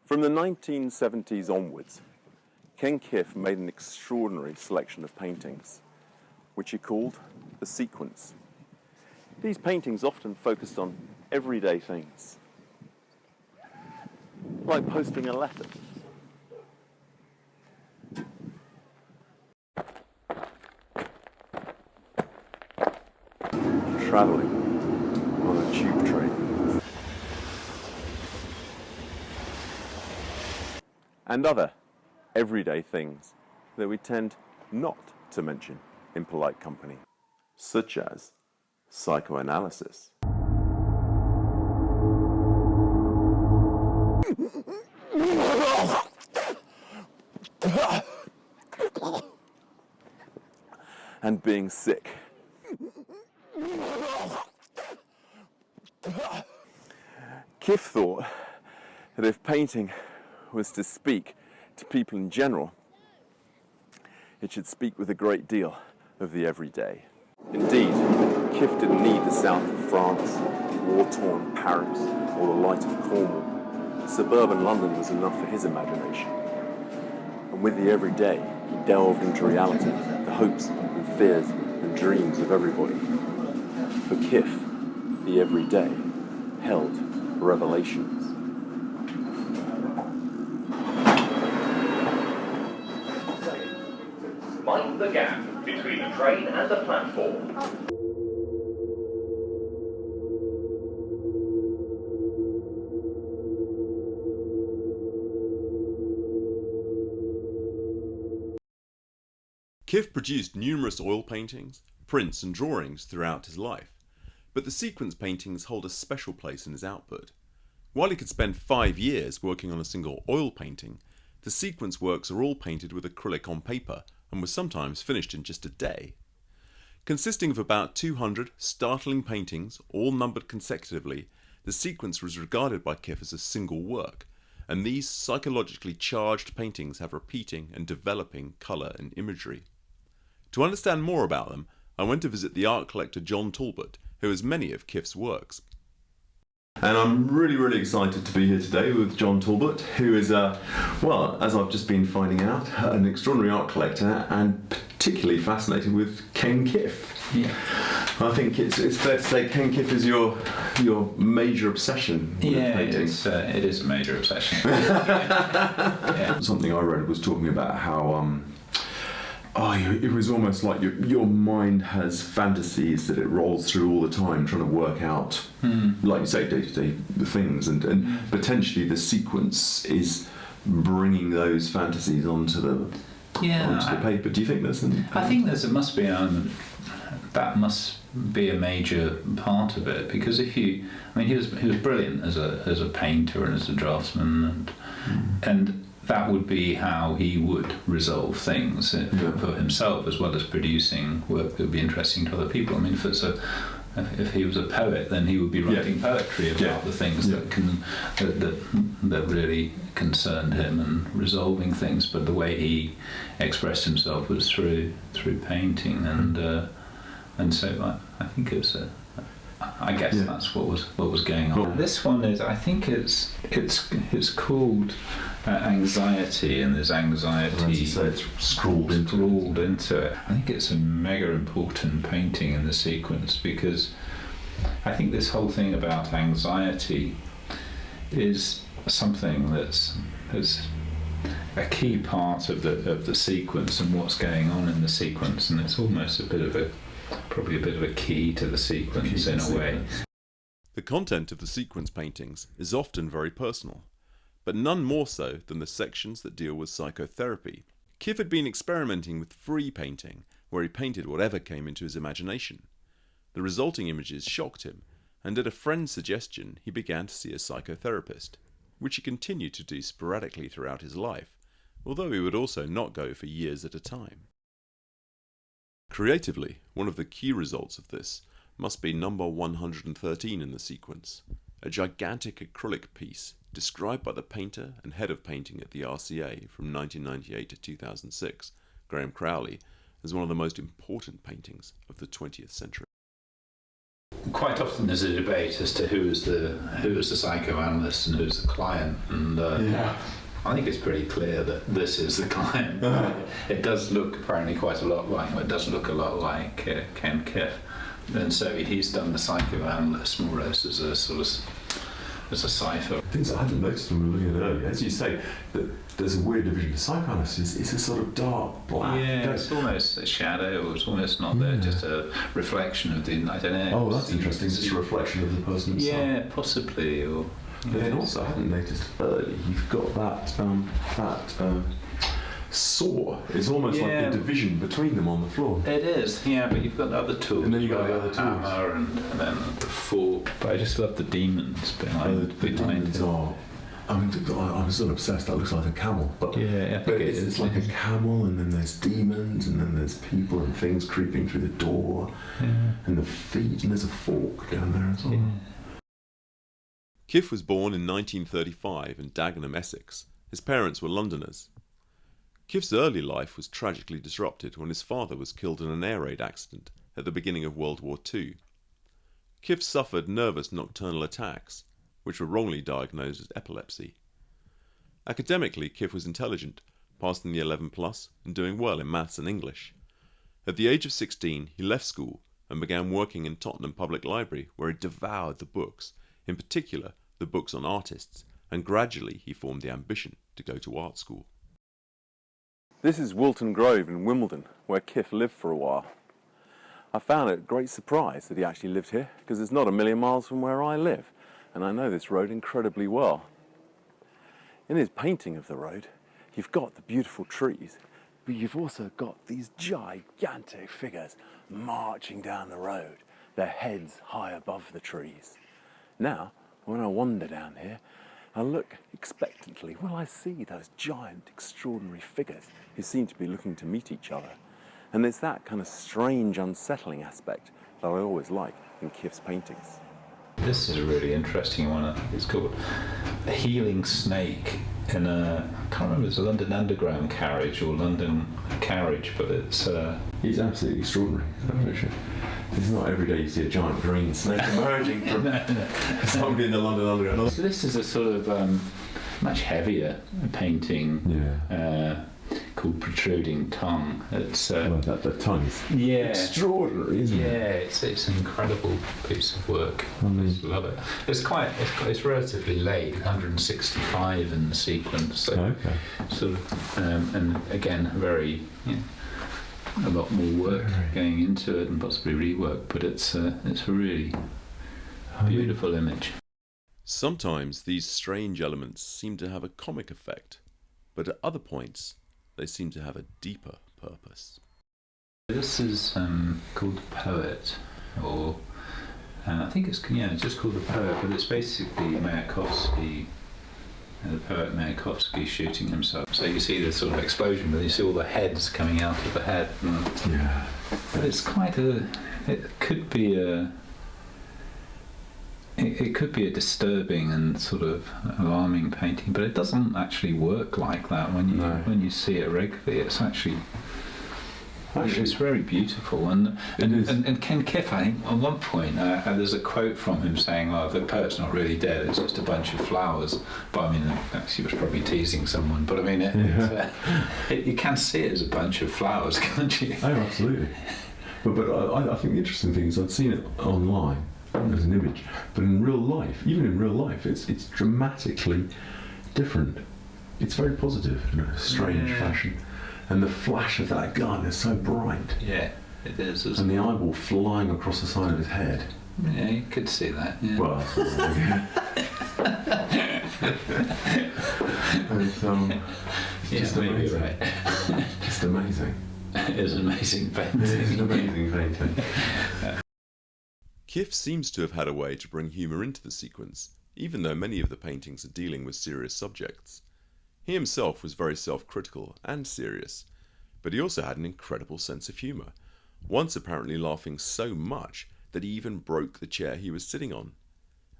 From the 1970s onwards, Ken Kiff made an extraordinary selection of paintings, which he called the sequence. These paintings often focused on everyday things, like posting a letter. Travelling on a tube train. And other everyday things that we tend not to mention in polite company, such as psychoanalysis. And being sick. Kiff thought that if painting was to speak to people in general, it should speak with a great deal of the everyday. Indeed, Kiff didn't need the south of France, war-torn Paris, or the light of Cornwall. Suburban London was enough for his imagination. And with the everyday, he delved into reality, the hopes and fears and dreams of everybody. For Kiff, the everyday held revelations. Mind the gap between the train and the platform. Kiff produced numerous oil paintings, prints and drawings throughout his life, but the sequence paintings hold a special place in his output. While he could spend 5 years working on a single oil painting, the sequence works are all painted with acrylic on paper and were sometimes finished in just a day. Consisting of about 200 startling paintings, all numbered consecutively, the sequence was regarded by Kiff as a single work, and these psychologically charged paintings have repeating and developing colour and imagery. To understand more about them, I went to visit the art collector John Talbot, who has many of Kiff's works. And I'm really excited to be here today with John Talbot, who is, well, as I've just been finding out, an extraordinary art collector and particularly fascinated with Ken Kiff. Yeah. I think it's fair to say Ken Kiff is your major obsession with painting. It is a major obsession. Yeah. Something I read was talking about how it was almost like your mind has fantasies that it rolls through all the time, trying to work out, like you say, day-to-day things, and potentially the sequence is bringing those fantasies onto the paper. Do you think there's an? I think there must be an element that must be a major part of it, because he was brilliant as a painter and as a draftsman, and that would be how he would resolve things for himself, as well as producing work that would be interesting to other people. I mean, if he was a poet, then he would be writing poetry about the things that really concerned him and resolving things. But the way he expressed himself was through painting, and so I think it was I guess that's what was going on. This one is, I think it's called Anxiety, and there's anxiety it's scrawled into it. I think it's a mega important painting in the sequence, because I think this whole thing about anxiety is something that's a key part of the sequence and what's going on in the sequence, and it's almost probably a bit of a key to the sequence in a way. The content of the sequence paintings is often very personal, but none more so than the sections that deal with psychotherapy. Kiff had been experimenting with free painting, where he painted whatever came into his imagination. The resulting images shocked him, and at a friend's suggestion he began to see a psychotherapist, which he continued to do sporadically throughout his life, although he would also not go for years at a time. Creatively, one of the key results of this must be number 113 in the sequence, a gigantic acrylic piece described by the painter and head of painting at the RCA from 1998 to 2006, Graham Crowley, as one of the most important paintings of the 20th century. Quite often there's a debate as to who is the psychoanalyst and who's the client, and I think it's pretty clear that this is the client. It does look apparently quite a lot like, well, it does look a lot like Ken Kiff, and so he's done the psychoanalyst more or less as a sort of as a cipher. Things I hadn't noticed when we were looking at it earlier, as you say, that there's a weird division of psychoanalysis. It's a sort of dark black. Yeah, it's almost a shadow, or it's almost not there, just a reflection of the, I don't know. Oh, that's interesting. It's just a reflection of the person himself. Yeah, possibly. Or but then also, I hadn't noticed early, you've got that saw. It's almost like the division between them on the floor. It is, yeah, but you've got the other tools. And then you've got the other tools. Hammer and then the fork. But I just love the demons behind the demons are. I mean, I'm still obsessed. That looks like a camel, but yeah, I think it's like a camel, and then there's demons, and then there's people and things creeping through the door, and the feet, and there's a fork down there as well. Yeah. Kiff was born in 1935 in Dagenham, Essex. His parents were Londoners. Kiff's early life was tragically disrupted when his father was killed in an air raid accident at the beginning of World War II. Kiff suffered nervous nocturnal attacks, which were wrongly diagnosed as epilepsy. Academically, Kiff was intelligent, passing the 11+ and doing well in maths and English. At the age of 16, he left school and began working in Tottenham Public Library, where he devoured the books, in particular the books on artists, and gradually he formed the ambition to go to art school. This is Wilton Grove in Wimbledon, where Kiff lived for a while. I found it a great surprise that he actually lived here, because it's not a million miles from where I live, and I know this road incredibly well. In his painting of the road, you've got the beautiful trees, but you've also got these gigantic figures marching down the road, their heads high above the trees. Now, when I wander down here, I look expectantly. Will I see those giant, extraordinary figures who seem to be looking to meet each other? And it's that kind of strange, unsettling aspect that I always like in Kiff's paintings. This is a really interesting one. I think it's called A Healing Snake in a, I can't remember if it's a London Underground carriage or London carriage, but it's... He's absolutely extraordinary, that picture. It's not every day you see a giant green snake emerging from somebody in the London Underground. So this is a sort of much heavier painting called Protruding Tongue. It's that tongue is extraordinary, isn't it? Yeah, it's an incredible piece of work. I just love it. It's relatively late, 165 in the sequence. So sort of, and again, very a lot more work going into it and possibly rework, but it's a really beautiful image. Sometimes these strange elements seem to have a comic effect, but at other points they seem to have a deeper purpose. This is called The Poet, or I think it's just called The Poet, but it's basically Mayakovsky, the poet Mayakovsky shooting himself. So you see this sort of explosion, but you see all the heads coming out of the head. But it's quite it could be a disturbing and sort of alarming painting, but it doesn't actually work like that when you see it regularly. It's actually it's very beautiful, and Ken Kiff, I think, at one point there's a quote from him saying, "Oh, the poet's not really dead; it's just a bunch of flowers." But I mean, he was probably teasing someone. But I mean, you can see it as a bunch of flowers, can't you? Oh, absolutely. But I think the interesting thing is I'd seen it online as an image, but in real life, even in real life, it's dramatically different. It's very positive in a strange fashion. And the flash of that gun is so bright. Yeah, it is. And the eyeball flying across the side of his head. Yeah, you could see that. Yeah. Well, Just amazing. Right. Just amazing. It is an amazing painting. It is an amazing painting. Kiff seems to have had a way to bring humour into the sequence, even though many of the paintings are dealing with serious subjects. He himself was very self-critical and serious, but he also had an incredible sense of humour, once apparently laughing so much that he even broke the chair he was sitting on.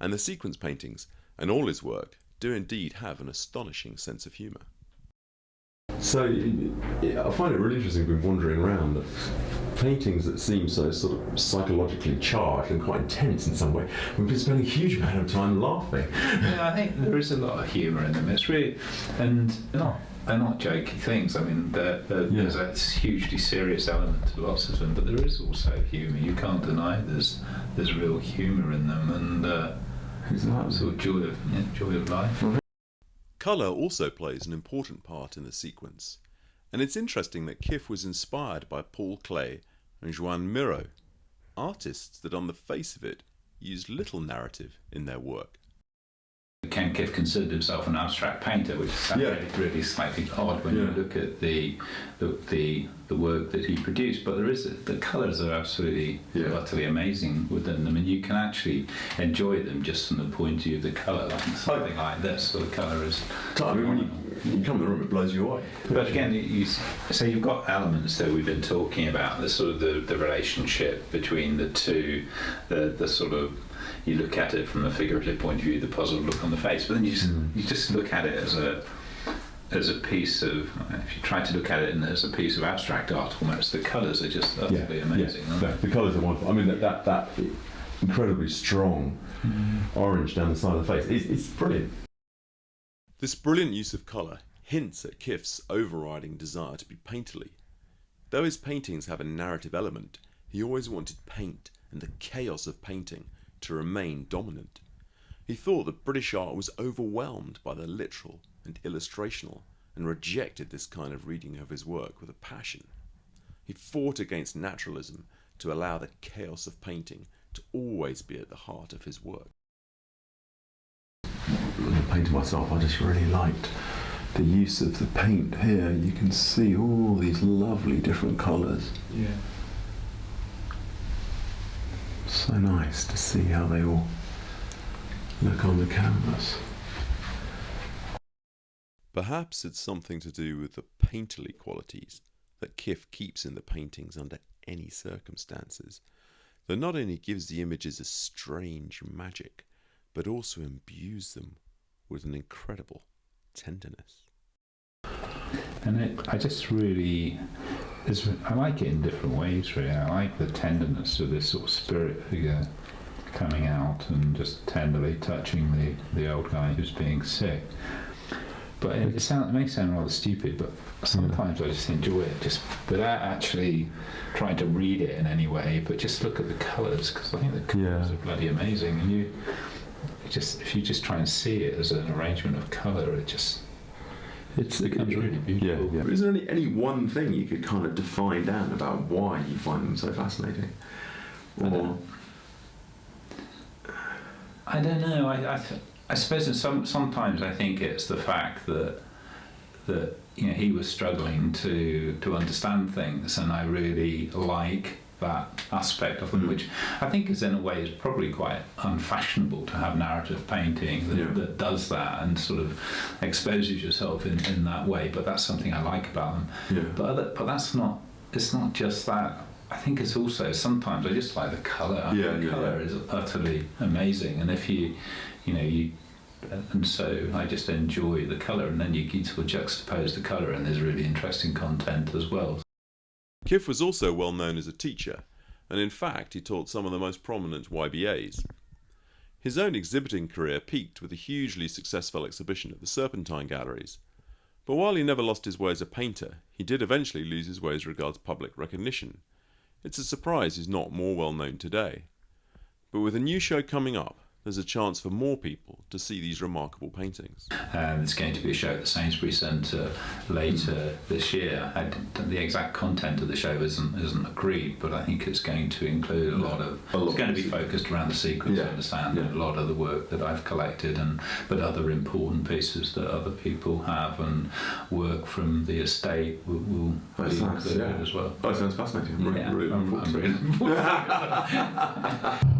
And the sequence paintings, and all his work, do indeed have an astonishing sense of humour. So I find it really interesting, been wandering around, that paintings that seem so sort of psychologically charged and quite intense in some way, we've been spending a huge amount of time laughing. Yeah, I think there is a lot of humour in them. It's really, and they're not jokey things. I mean, there's a hugely serious element to lots of them, but there is also humour. You can't deny there's real humour in them, and sort of joy of life. Colour also plays an important part in the sequence, and it's interesting that Kiff was inspired by Paul Klee and Joan Miró, artists that on the face of it used little narrative in their work. Ken Kiff considered himself an abstract painter, which is really slightly odd when you look at the work that he produced. But the colours are absolutely utterly amazing within them, and you can actually enjoy them just from the point of view of the colour. Like something like this, so the colour is. I mean, when you come in the room, it blows you away. But again, so you've got elements that we've been talking about, the sort of the relationship between the two, the sort of. You look at it from a figurative point of view, the puzzled look on the face, but then you just look at it as a piece of. If you try to look at it as a piece of abstract art, almost the colours are just utterly amazing. Yeah. The colours are wonderful. I mean, that incredibly strong orange down the side of the face. It's brilliant. This brilliant use of colour hints at Kiff's overriding desire to be painterly. Though his paintings have a narrative element, he always wanted paint and the chaos of painting to remain dominant. He thought that British art was overwhelmed by the literal and illustrational and rejected this kind of reading of his work with a passion. He fought against naturalism to allow the chaos of painting to always be at the heart of his work. When I painted myself, I just really liked the use of the paint here. You can see all these lovely different colours. Yeah. So nice to see how they all look on the canvas. Perhaps it's something to do with the painterly qualities that Kiff keeps in the paintings under any circumstances, that not only gives the images a strange magic, but also imbues them with an incredible tenderness. And I just really, I like it in different ways really. I like the tenderness of this sort of spirit figure coming out and just tenderly touching the old guy who's being sick. But it may sound rather stupid, but sometimes I just enjoy it, just without actually trying to read it in any way, but just look at the colours, because I think the colours are bloody amazing. And if you just try and see it as an arrangement of colour, it becomes really beautiful. Yeah. Is there any one thing you could kind of define down about why you find them so fascinating? Or I don't know. I suppose sometimes I think it's the fact that he was struggling to understand things, and I really like that aspect of them, which I think is in a way is probably quite unfashionable to have narrative painting that does that and sort of exposes yourself in that way. But that's something I like about them. Yeah. But that's not. It's not just that. I think it's also sometimes I just like the colour. The colour is utterly amazing, and if and so I just enjoy the colour, and then you sort of juxtapose the colour, and there's really interesting content as well. Kiff was also well known as a teacher, and in fact he taught some of the most prominent YBAs. His own exhibiting career peaked with a hugely successful exhibition at the Serpentine Galleries. But while he never lost his way as a painter, he did eventually lose his way as regards public recognition. It's a surprise he's not more well known today. But with a new show coming up, there's a chance for more people to see these remarkable paintings. There's going to be a show at the Sainsbury Centre later this year. The exact content of the show isn't agreed, but I think it's going to include it's going to be focused around the sequence, I understand, and a lot of the work that I've collected, but other important pieces that other people have, and work from the estate will be included as well. That sounds fascinating. I'm really looking forward to it.